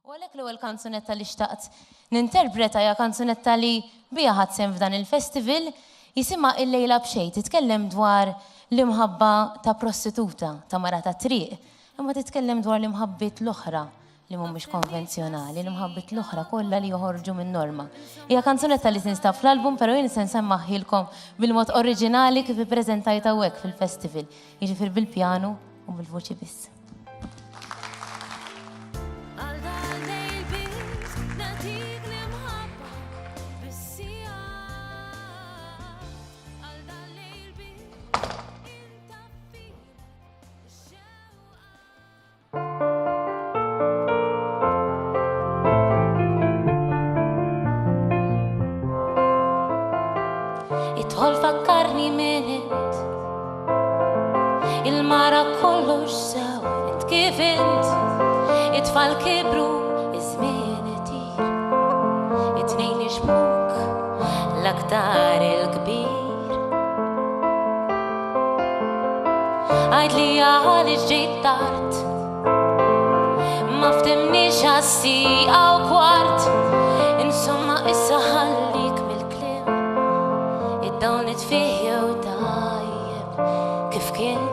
U għalhekk l-ewwel kanzunetta li xtaqt ninterpreta hija kanzunetta li biha ħadsem f'dan il-festival jisimha Il-lejla b'xejn, titkellem dwar l-imħabba ta' prostituta, ta' mara ta' triq, imma titkellem dwar l-imħabbit l-oħra li mhumiex konvenzjonali, l-imħabbit l-oħra kollha li joħorġu min-norma. Hija kanzunetta li tinstab fl-album, però jien se nsemmaħilkom bil-mod oriġinali kif ippreżentajta hekk fil-festival, jiġifier bil-pjanu u bil-vuċi biss. Idħol fakkarni minint il-mara kollox sew int kif int it-tfal kibru iż-żmien itir it-tnejn ixbuk l-aktar il-kbir għajdli għaliex ġejt tard ma ftemniex għas-siqa u kwart insomma issa ħallik dawn it-fih u tajjeb kif kien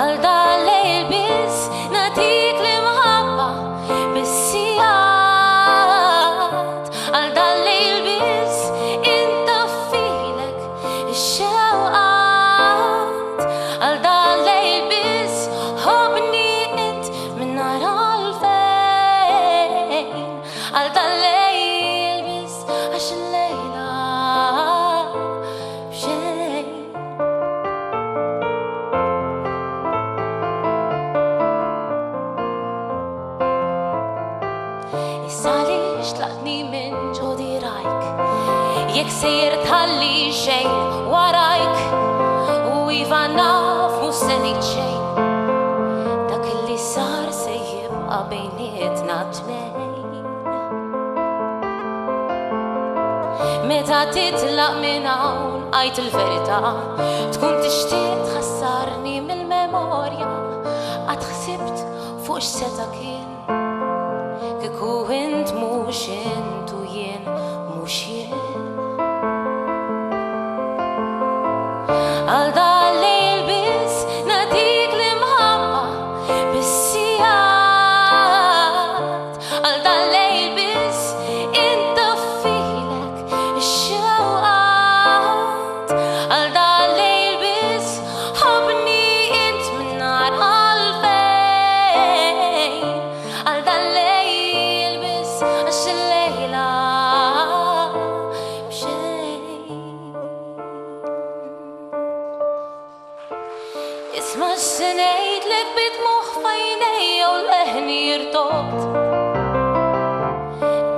għal dal-lejl biss natik l-imħabba bis-sigħat għal dal-lejl biss intaffilek ix-xewqat għal dal-lejl biss ħobni int minn nhar għalfejn għal dal-lejl jekk sejjer tħalli xejn warajk u iva naf mhux se ngħid xejn dak illi sar se jibqa' bejnietna tnejn. Meta titlaq minn hawn għajt il-verità tkun tixtieq tħassarni mill-memorja qatt ħsibt fuq x'seta kien kieku int mhux int u jien mhux jien. Għal dal-lejl biss natik l-imħabba bis-sigħat għal dal-lejl biss intaffilek ix-xewqat għal dal-lejl biss ħobni int minn nhar għalfejn għal dal-lejl biss għax il-lejla isma' x'se ngħidlek bidmuħ f'għajnejja u leħni jirtot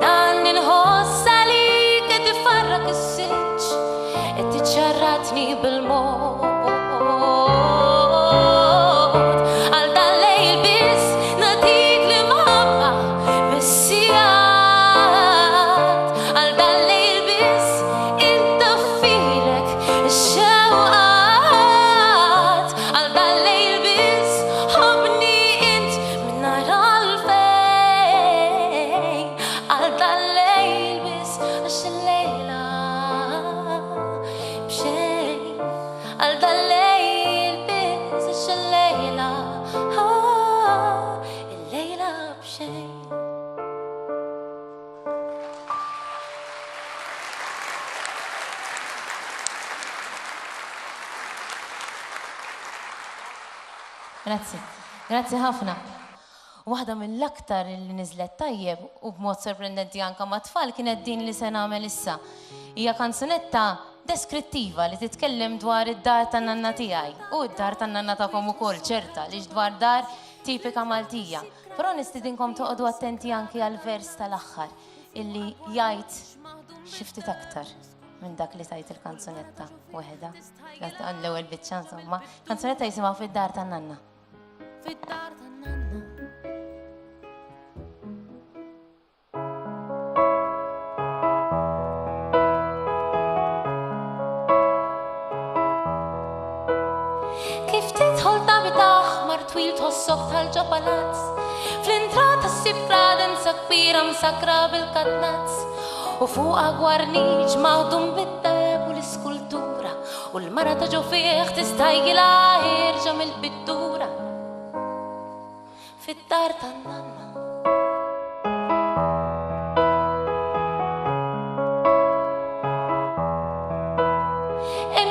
dan inħoss għalik qed ifarrak is-silġ qed tiċċarratni bil-mod għal dal-lejl biss natik l-imħabba bis-sigħat għal dal-lejl biss intaffilek ix-xewqat Grazzi ħafna. Waħda mill-aktar li niżlet tajjeb u b'mod sorprendenti anke ma' tfal kienet din li se nagħmel issa. Hija kanzunetta deskrittiva li titkellem dwar id-dar tan-Nanna tiegħi u d-dar tan-Nanna tagħkom ukoll ċerta li dwar dar tipika Maltija. Però nistidinkom toqgħodu attenti anke għall-vers tal-aħħar illi jgħid xi ftit aktar minn dak li tajt il-kanzunetta weħeda. L-ewwel biċċa insomma. Kanzunetta jisimha Fid-Dar Tan-Nanna. Fid-Dar Tan-Nanna. Kif tidħol tabit aħmar twil tħossok tal-ġapanazz. Fl-intrata s-sibra densa kbira msakra bil-katnazz. U fuqa gwarniġ maħdum bid-deb u l-iskultura. U l-mara ta' ġo fieħ tistajjila irġa mill-pittura. Fid-dar Tan-Nanna.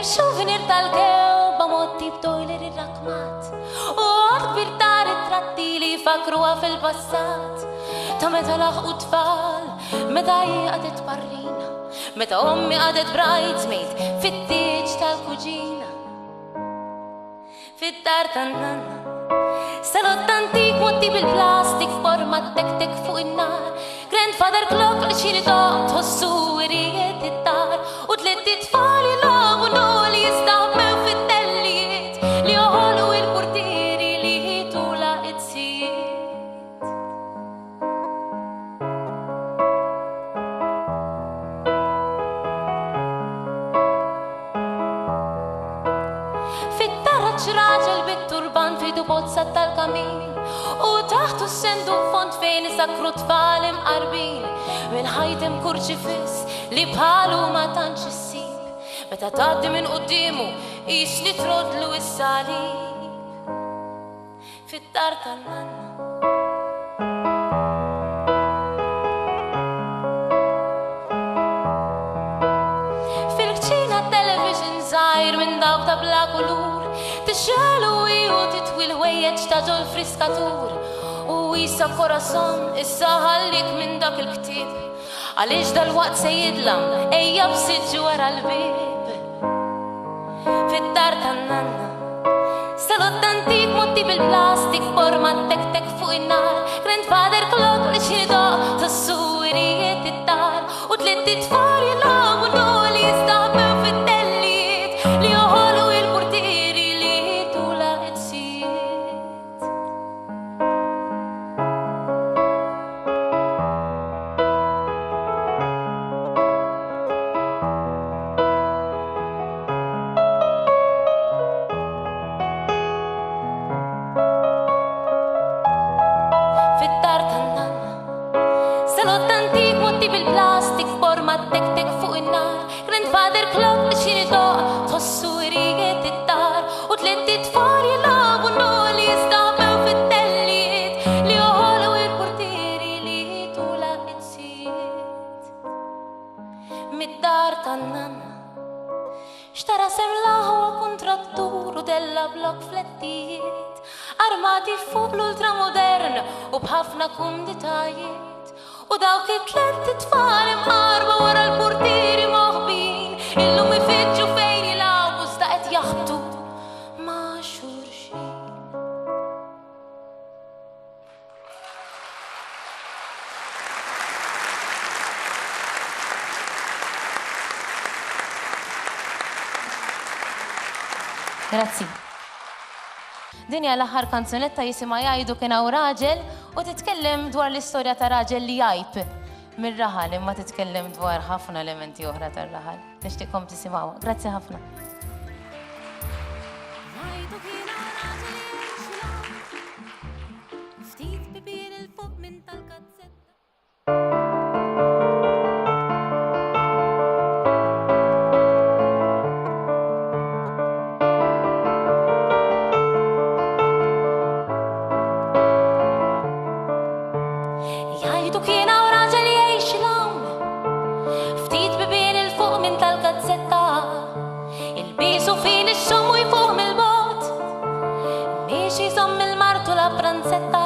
Souvenir tal-kelba motti b'dojler ir-rakmat u għad kbir dar it-tratti li fakruha fil-passat ta' meta laħqu tfal, meta għadet barrina, meta ommi għadet bridesmaid fit-tieġ tal-kuġina. Fid-dar Tan-Nanna salott antik motti bil-plastik forma tek-tek fuq in-nar, grandfather clock li xini ddoqq tħossu irijiet id-dar u tliet tfal jilagħbu noli jistaħbew fit-tellijiet li joħolqu il-portieri li jitula it-sijiet. Fid-dar Ragel bit-turban fidu bozza tal-kamin u taħtu s-sendu font fejn isakru tfal imqarbin minn-ħajtem kurċifis li bħalu ma tantx issib meta tgħaddi minn quddiemu qis li trodlu is-salib. Fid-dar Tan-Nanna. Fil-kċina television żgħir minn dawk ta' bla kulur tixxelu u titwil ħwejjeġ ta' ġol friskatur u Ghanja Corazon issa ħallik minn dak il-ktieb għaliex dal-waqt se jidlam ejja b'siġġu wara l-bib. Fid-dar Tan-Nanna salott antik motti bil-plastik forma tek-tek fuq in-nar, grandfather clock li xini ddoqq tħossu irijiet id-dar u tliet tfal jilagħbu noli jistaħbew fit-tellijiet li joħolqu il-portieri li jitula it-sijiet. Fid-dar Tan-Nanna salott antik motti bil-plastik forma tek-tek fuq in-nar, grandfather clock li xini ddoqq tħossu irijiet id-dar u tliet tfal jilagħbu noli jistaħbew fit-tellijiet li joħolqu il-portieri li jitula it-sijiet. Mid-dar Tan-Nanna xtara sem laħwa kontrattur u della blok flettijiet armati fuq l-ultramodern u bħafna kumditajiet u dawk it-tlett tfal imqarba wara l-portieri moħbin illum ifittxu fejn jilagħbu iżda qed jaħbtu ma' xulxin. Grazzi. Din hija l-aħħar kanzunetta jisimha Jgħidu kien hawn Ragel u titkellem dwar l-istorja ta' Ragel li jgħid mir-raħal imma titkellem dwar ħafna elementi oħra tar-raħal. Nixtieqkom tisimgħuha. Grazzi ħafna. Jgħidu kien hawn Ragel jgħix l-hawn ftit bibien il-fuq minn tal-gazzetta il-bisu fin ix-xommu jfuq mill-bot miexi jżomm il-martu la pranzetta.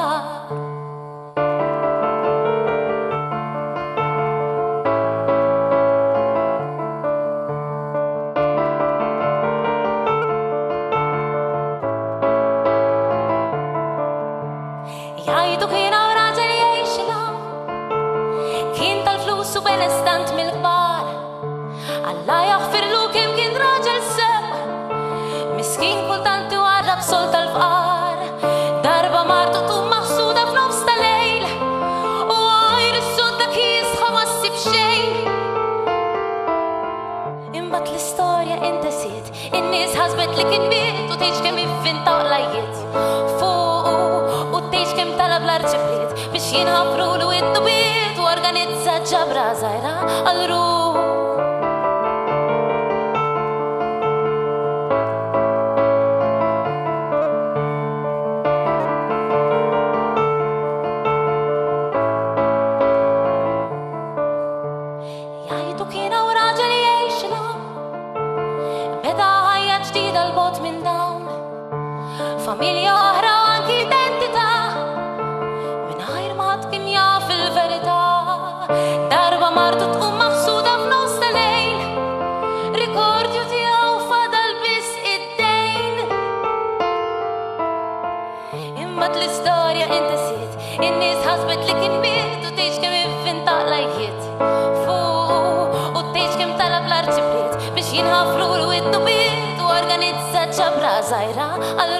Jgħidu kien hawn Ragel jgħix l-hawn kien tal-flus u benestant mill-kbar Alla jaħfirlu kemm kien Ragel sew miskin kultant iwarrab sol tal-fqar darba martu tum maħsuda f'nofs tal-lejl u għajr is-sodda kisħa ma ssib xejn. Imbagħad l-istorja intesiet in-nies ħasbet li kien miet u tgħid kemm ivvintaw lajjiet fuq jinħafru l-id-drittijiet u organizza ġabra żgħira għal-ruħ. Jgħidu kien hawn raġel jgħixilhom, beda ħajja ġdida l-bogħod minn dawn, familja oħra u anki identità, mingħajr ma ħadd kien jaf il-verità. Darba martu tqum maħsuda f'nofs tal-lejl, rikordju tiegħu fadal biss id-dejn. Imma l-istorja intesiet, in-nies ħasbet li kien miet u tgħix kemm inventaq lajkiet. Fuq u tgħix kemm talab l-arċipriet biex jinħafru l-id-drittijiet u organizza ġabra żgħira għal